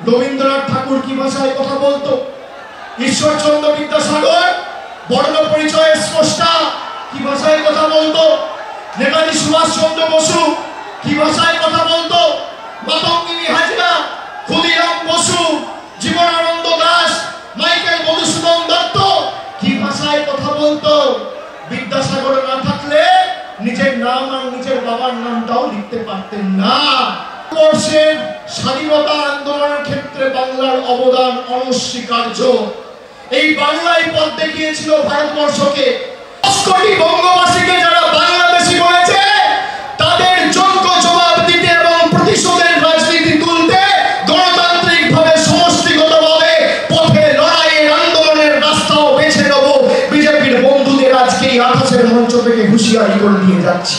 রবীন্দ্রনাথ ঠাকুর কি ভাষায় কথা বলতো? ঈশ্বরচন্দ্র বিদ্যাসাগর বর্ণ পরিচয়ের স্রষ্টা কি ভাষায় কথা বলতো? নেতাজি সুভাষচন্দ্র বসু কি ভাষায় কথা বলতো? মাতঙ্গিনী হাজরা, ক্ষুদিরাম বসু, জীবনানন্দ দাস, মাইকেল মধুসূদন দত্ত কি ভাষায় কথা বলতো? বিদ্যাসাগর না থাকলে নিজের নাম আর নিজের বাবার নামটাও লিখতে পারতেন না। ভারতবর্ষের স্বাধীনতা আন্দোলনের ক্ষেত্রে বাংলার অবদান অনস্বীকার্য। এই বাংলাই পথ দেখিয়েছিল ভারতবর্ষকে। 10 কোটি বঙ্গবাসীকে যারা বাংলাদেশী বলেছে তাদের যোগ্য জবাব দিতে এবং প্রতিশোধের রাজনীতি তুলতে গণতান্ত্রিক ভাবে সমষ্টিগতভাবে পথে লড়াইয়ের আন্দোলনের রাস্তাও বেছে নেব বিজেপির বন্ধুদের আজকে এই 28-এর মঞ্চ থেকে হুঁশিয়ারি করে দিয়ে যাচ্ছি।